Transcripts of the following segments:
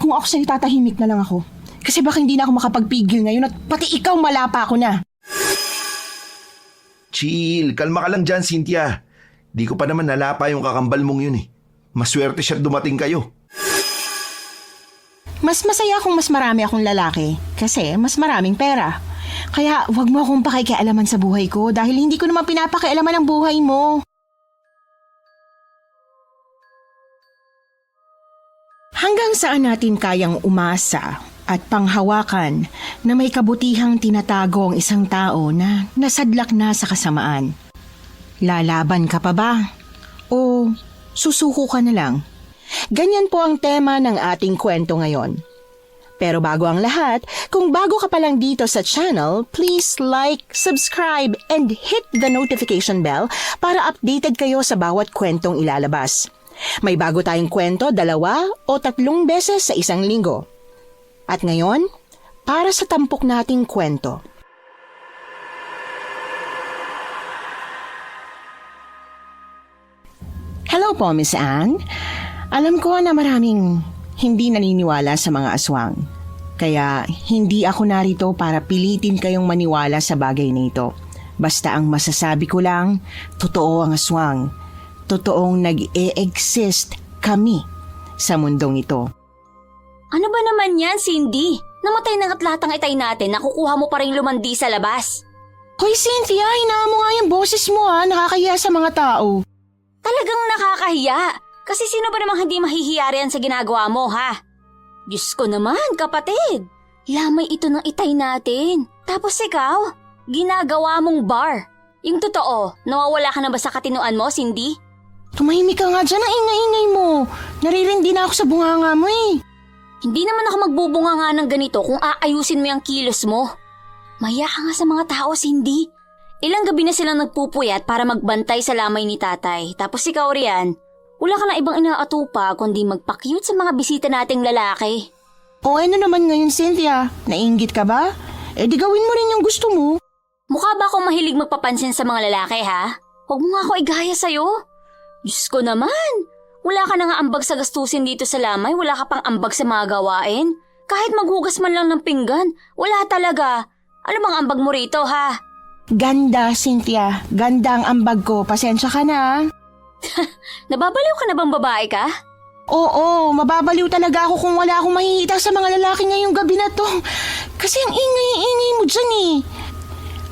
kung ako sa'yo tatahimik na lang ako. Kasi baka hindi na ako makapagpigil ngayon at pati ikaw malapa ako na. Chill, kalma ka lang dyan, Cynthia. Di ko pa naman nalapa yung kakambal mong yun eh. Maswerte siya dumating kayo. Mas masaya kung mas marami akong lalaki kasi mas maraming pera. Kaya wag mo akong pakikialaman sa buhay ko dahil hindi ko naman pinapakialaman ang buhay mo. Hanggang saan natin kayang umasa at panghawakan na may kabutihang tinatago ang isang tao na nasadlak na sa kasamaan? Lalaban ka pa ba? O susuko ka na lang? Ganyan po ang tema ng ating kwento ngayon. Pero bago ang lahat, kung bago ka pa lang dito sa channel, please like, subscribe, and hit the notification bell para updated kayo sa bawat kwentong ilalabas. May bago tayong kwento 2 o 3 beses sa isang linggo. At ngayon, para sa tampok nating kwento. Hello po, Miss Anne. Alam ko na maraming hindi naniniwala sa mga aswang. Kaya hindi ako narito para pilitin kayong maniwala sa bagay na ito. Basta ang masasabi ko lang, totoo ang aswang. Totoong nag-e-exist kami sa mundong ito. Ano ba naman yan, Cindy? Namatay na nga't lahat ng itay natin, nakukuha mo pa rin lumandi sa labas. Hoy Cynthia, hinaan mo nga yung boses mo ha, nakakahiya sa mga tao. Talagang nakakahiya. Kasi sino ba namang hindi mahihiya riyan sa ginagawa mo, ha? Diyos ko naman, kapatid. Lamay ito ng itay natin. Tapos ikaw, ginagawa mong bar. Yung totoo, nawawala ka na ba sa katinuan mo, Cindy? Tumahimik ka nga dyan, ang ingay-ingay mo. Naririndi na ako sa bunganga mo eh. Hindi naman ako magbubunga nga ng ganito kung aayusin mo yung kilos mo. Maya ka nga sa mga tao, Cindy. Ilang gabi na silang nagpupuyat para magbantay sa lamay ni tatay. Tapos ikaw riyan, wala ka na ibang inaatupa kundi magpa-cute sa mga bisita nating lalaki. O ano naman ngayon, Cynthia? Nainggit ka ba? Eh di gawin mo rin yung gusto mo. Mukha ba akong mahilig magpapansin sa mga lalaki, ha? Huwag mo nga ako igaya sa'yo. Diyos ko naman, wala ka na nga ambag sa gastusin dito sa lamay, wala ka pang ambag sa mga gawain. Kahit maghugas man lang ng pinggan, wala talaga. Ano bang ambag mo rito, ha? Ganda, Cynthia. Ganda ang ambag ko. Pasensya ka na. Nababaliw ka na bang babae ka? Oo, mababaliw talaga ako kung wala akong mahihita sa mga lalaki ngayong gabi na to. Kasi ang ingay-ingay mo dyan eh.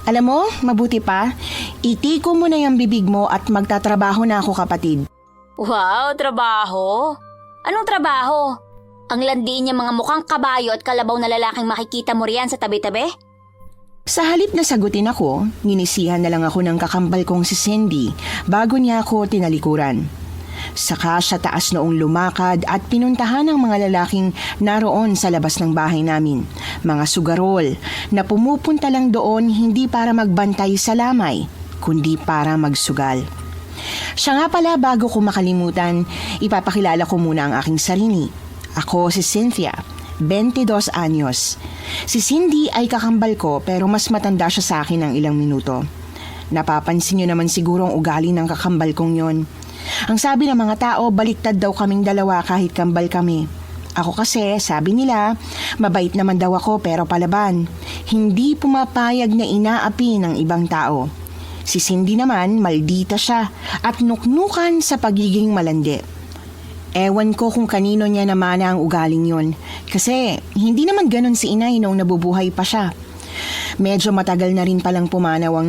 Alam mo, mabuti pa, itiko mo na yung bibig mo at magtatrabaho na ako, kapatid. Wow, trabaho? Anong trabaho? Ang landi niya mga mukhang kabayo at kalabaw na lalaking makikita mo riyan sa tabi-tabi? Sa halip na sagutin ako, ginisihan na lang ako ng kakambal kong si Cindy bago niya ako tinalikuran. Saka siya taas noong lumakad at pinuntahan ng mga lalaking naroon sa labas ng bahay namin. Mga sugarol na pumupunta lang doon hindi para magbantay sa lamay, kundi para magsugal. Siya nga pala, bago ko makalimutan, ipapakilala ko muna ang aking sarili. Ako si Cynthia, 22 anyos. Si Cindy ay kakambal ko pero mas matanda siya sa akin ng ilang minuto. Napapansin niyo naman siguro ang ugali ng kakambal kong yon. Ang sabi ng mga tao, baliktad daw kaming dalawa kahit kambal kami. Ako kasi, sabi nila, mabait naman daw ako pero palaban. Hindi pumapayag na inaapi ng ibang tao. Si Cindy naman, maldita siya at nuknukan sa pagiging malandi. Ewan ko kung kanino niya namana ang ugaling yon. Kasi hindi naman ganon si inay noong nabubuhay pa siya. Medyo matagal na rin palang pumanaw ang